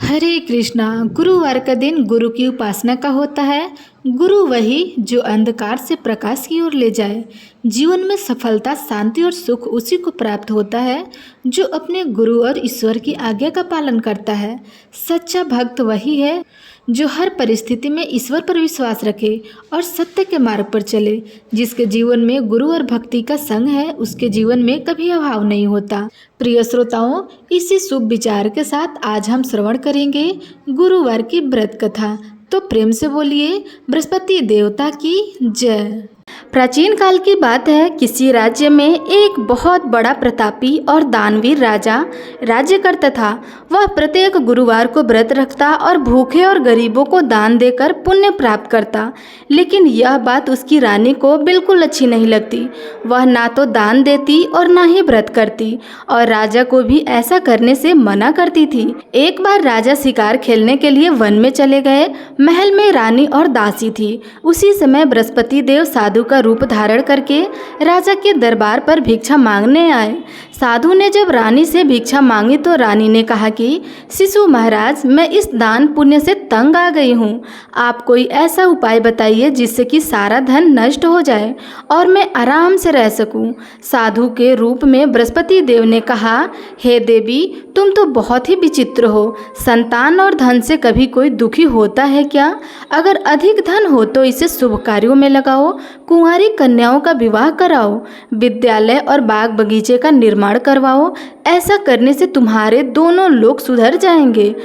हरे कृष्णा। गुरुवार का दिन गुरु की उपासना का होता है। गुरु वही जो अंधकार से प्रकाश की ओर ले जाए। जीवन में सफलता, शांति और सुख उसी को प्राप्त होता है जो अपने गुरु और ईश्वर की आज्ञा का पालन करता है। सच्चा भक्त वही है जो हर परिस्थिति में ईश्वर पर विश्वास रखे और सत्य के मार्ग पर चले। जिसके जीवन में गुरु और भक्ति का संग है, उसके जीवन में कभी अभाव नहीं होता। प्रिय श्रोताओं, इसी शुभ विचार के साथ आज हम श्रवण करेंगे गुरुवार की व्रत कथा। तो प्रेम से बोलिए बृहस्पति देवता की जय। प्राचीन काल की बात है। किसी राज्य में एक बहुत बड़ा प्रतापी और दानवीर राजा राज्य करता था। वह प्रत्येक गुरुवार को व्रत रखता और भूखे और गरीबों को दान देकर पुण्य प्राप्त करता। लेकिन यह बात उसकी रानी को बिल्कुल अच्छी नहीं लगती। वह ना तो दान देती और ना ही व्रत करती और राजा को भी ऐसा करने से मना करती थी। एक बार राजा शिकार खेलने के लिए वन में चले गए। महल में रानी और दासी थी। उसी समय बृहस्पति देव साधु का रूप धारण करके राजा के दरबार पर भिक्षा मांगने आए। साधु ने जब रानी से भिक्षा मांगी तो रानी ने कहा कि शिशु महाराज, मैं इस दान पुण्य से तंग आ गई हूँ। आप कोई ऐसा उपाय बताइए जिससे कि सारा धन नष्ट हो जाए और मैं आराम से रह सकूं। साधु के रूप में बृहस्पति देव ने कहा, हे देवी, तुम तो बहुत ही विचित्र हो। संतान और धन से कभी कोई दुखी होता है क्या? अगर अधिक धन हो तो इसे शुभ कार्यों में लगाओ, कुंवारी कन्याओं का विवाह कराओ, विद्यालय और बाग बगीचे का निर्माण करवाओ। ऐसा करने से तुम्हारे दोनों लोग सुधर जाएंगे।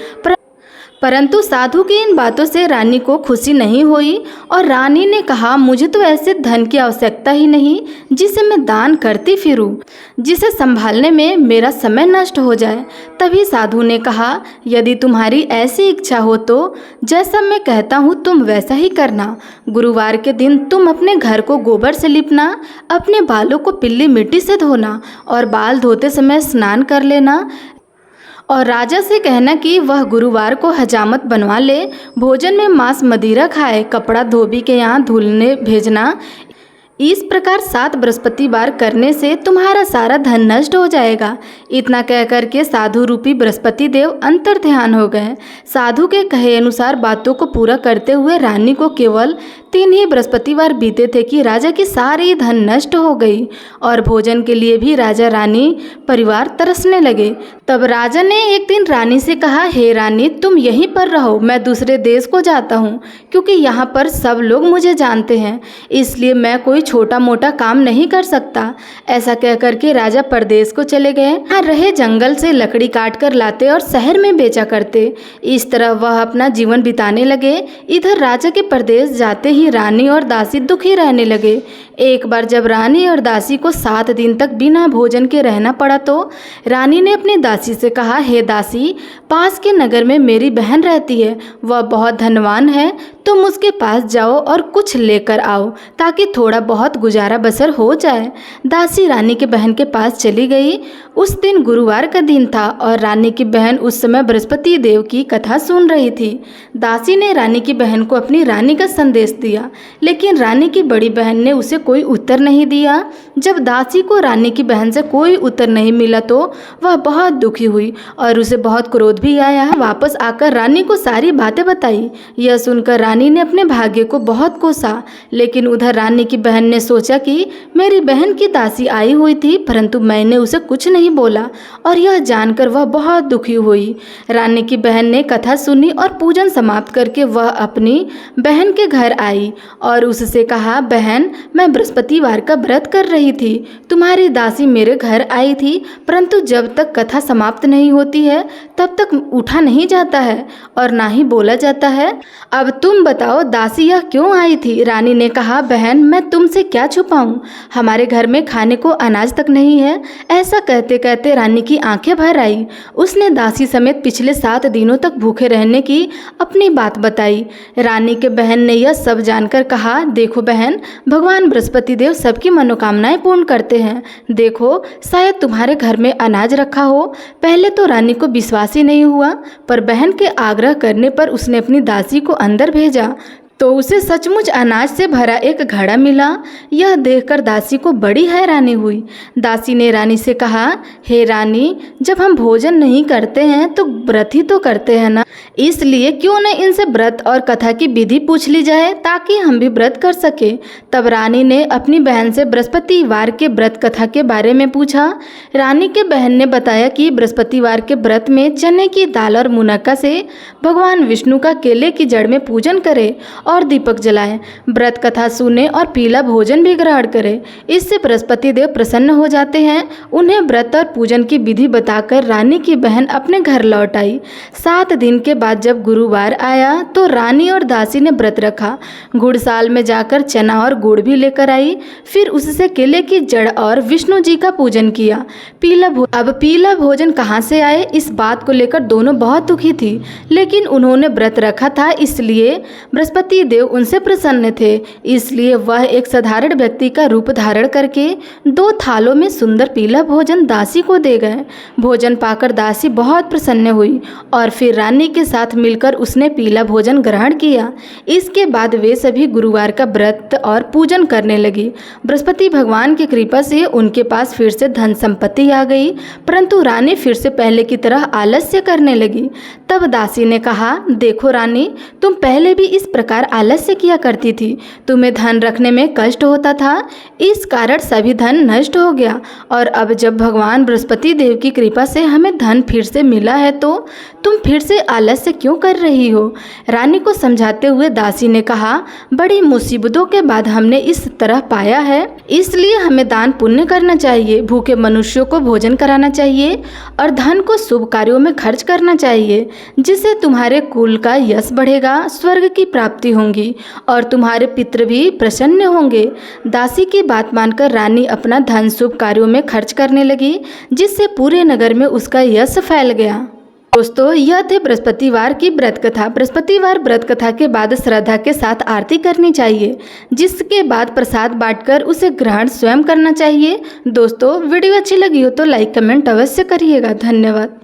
परंतु साधु की इन बातों से रानी को खुशी नहीं हुई और रानी ने कहा, मुझे तो ऐसे धन की आवश्यकता ही नहीं जिसे मैं दान करती फिरूं, जिसे संभालने में मेरा समय नष्ट हो जाए। तभी साधु ने कहा, यदि तुम्हारी ऐसी इच्छा हो तो जैसा मैं कहता हूँ तुम वैसा ही करना। गुरुवार के दिन तुम अपने घर को गोबर से लिपना, अपने बालों को पीली मिट्टी से धोना और बाल धोते समय स्नान कर लेना और राजा से कहना कि वह गुरुवार को हजामत बनवा ले, भोजन में मांस मदिरा खाए, कपड़ा धोबी के यहाँ धुलने भेजना। इस प्रकार 7 बृहस्पतिवार करने से तुम्हारा सारा धन नष्ट हो जाएगा। इतना कह करके साधु रूपी बृहस्पति देव अंतर ध्यान हो गए। साधु के कहे अनुसार बातों को पूरा करते हुए रानी को केवल 3 ही बृहस्पतिवार बीते थे कि राजा की सारी धन नष्ट हो गई और भोजन के लिए भी राजा रानी परिवार तरसने लगे। तब राजा ने एक दिन रानी से कहा, हे रानी, तुम यहीं पर रहो, मैं दूसरे देश को जाता हूँ क्योंकि यहाँ पर सब लोग मुझे जानते हैं, इसलिए मैं कोई छोटा मोटा काम नहीं कर सकता। ऐसा कह करके राजा परदेश को चले गए। यहाँ रहे जंगल से लकड़ी काट कर लाते और शहर में बेचा करते। इस तरह वह अपना जीवन बिताने लगे। इधर राजा के परदेश जाते ही रानी और दासी दुखी रहने लगे। एक बार जब रानी और दासी को 7 दिन तक बिना भोजन के रहना पड़ा तो रानी ने अपनी दासी से कहा, हे दासी, पास के नगर में मेरी बहन रहती है, वह बहुत धनवान है, तुम उसके पास जाओ और कुछ लेकर आओ ताकि थोड़ा बहुत गुजारा बसर हो जाए। दासी रानी के बहन के पास चली गई। उस दिन गुरुवार का दिन था और रानी की बहन उस समय बृहस्पति देव की कथा सुन रही थी। दासी ने रानी की बहन को अपनी रानी का संदेश दिया, लेकिन रानी की बड़ी बहन ने उसे कोई उत्तर नहीं दिया। जब दासी को रानी की बहन से कोई उत्तर नहीं मिला तो वह बहुत दुखी हुई और उसे बहुत क्रोध भी आया। वापस आकर रानी को सारी बातें बताई। यह सुनकर रानी ने अपने भाग्य को बहुत कोसा, लेकिन उधर रानी की बहन ने सोचा कि मेरी बहन की दासी आई हुई थी परंतु मैंने उसे कुछ नहीं बोला और यह जानकर वह बहुत दुखी हुई। रानी की बहन ने कथा सुनी और पूजन समाप्त करके वह अपनी बहन के घर आई और उससे कहा, बहन, मैं बृहस्पतिवार का व्रत कर रही थी, तुम्हारी दासी मेरे घर आई थी परंतु जब तक कथा समाप्त नहीं होती है तब तक उठा नहीं जाता है और ना ही बोला जाता है। अब तुम बताओ दासी यह क्यों आई थी? रानी ने कहा, बहन, मैं तुमसे क्या छुपाऊं, हमारे घर में खाने को अनाज तक नहीं है। ऐसा कहते कहते रानी की आंखें भर आई। उसने दासी समेत पिछले 7 दिनों तक भूखे रहने की अपनी बात बताई। रानी के बहन ने यह सब जानकर कहा, देखो बहन, भगवान बृहस्पति देव सबकी मनोकामनाएं पूर्ण करते हैं। देखो, शायद तुम्हारे घर में अनाज रखा हो। पहले तो रानी को विश्वास ही नहीं हुआ, पर बहन के आग्रह करने पर उसने अपनी दासी को अंदर भेजा। तो उसे सचमुच अनाज से भरा एक घड़ा मिला। यह देखकर दासी को बड़ी हैरानी हुई। दासी ने रानी से कहा, हे रानी, जब हम भोजन नहीं करते हैं तो व्रत ही तो करते हैं ना, इसलिए क्यों न इनसे व्रत और कथा की विधि पूछ ली जाए ताकि हम भी व्रत कर सके। तब रानी ने अपनी बहन से बृहस्पतिवार के व्रत कथा के बारे में पूछा। रानी के बहन ने बताया कि बृहस्पतिवार के व्रत में चने की दाल और मुनक्का से भगवान विष्णु का केले की जड़ में पूजन करे और दीपक जलाएं, व्रत कथा सुने और पीला भोजन भी ग्रहण करें। इससे बृहस्पति देव प्रसन्न हो जाते हैं। उन्हें व्रत और पूजन की विधि बताकर रानी की बहन अपने घर लौट आई। 7 दिन के बाद जब गुरुवार आया तो रानी और दासी ने व्रत रखा। गुड़साल में जाकर चना और गुड़ भी लेकर आई। फिर उससे केले की जड़ और विष्णु जी का पूजन किया। अब पीला भोजन कहाँ से आए, इस बात को लेकर दोनों बहुत दुखी थी, लेकिन उन्होंने व्रत रखा था, इसलिए बृहस्पति देव उनसे प्रसन्न थे। इसलिए वह एक साधारण व्यक्ति का रूप धारण करके 2 थालों में सुंदर पीला भोजन दासी को दे गए। भोजन पाकर दासी बहुत प्रसन्न हुई और फिर रानी के साथ मिलकर उसने पीला भोजन ग्रहण किया। इसके बाद वे सभी गुरुवार का व्रत और पूजन करने लगी। बृहस्पति भगवान की कृपा से उनके पास फिर से धन संपत्ति आ गई, परंतु रानी फिर से पहले की तरह आलस्य करने लगी। तब दासी ने कहा, देखो रानी, तुम पहले भी इस प्रकार आलस्य किया करती थी। तुम्हें धन रखने में कष्ट होता था, इस कारण सभी धन नष्ट हो गया, और अब जब भगवान बृहस्पति देव की कृपा से हमें धन फिर से मिला है तो तुम फिर से आलस्य क्यों कर रही हो। रानी को समझाते हुए दासी ने कहा, बड़ी मुसीबतों के बाद हमने इस तरह पाया है, इसलिए हमें दान पुण्य करना चाहिए, भूखे मनुष्यों को भोजन कराना चाहिए और धन को शुभ कार्यों में खर्च करना चाहिए, जिससे तुम्हारे कुल का यश बढ़ेगा, स्वर्ग की प्राप्ति होगी और तुम्हारे पितृ भी प्रसन्न होंगे। दासी की बात मानकर रानी अपना धन शुभ कार्यों में खर्च करने लगी, जिससे पूरे नगर में उसका यश फैल गया। दोस्तों, यह थे बृहस्पतिवार की व्रत कथा। बृहस्पतिवार व्रत कथा के बाद श्रद्धा के साथ आरती करनी चाहिए, जिसके बाद प्रसाद बांटकर उसे ग्रहण स्वयं करना चाहिए। दोस्तों, वीडियो अच्छी लगी हो तो लाइक कमेंट अवश्य करिएगा। धन्यवाद।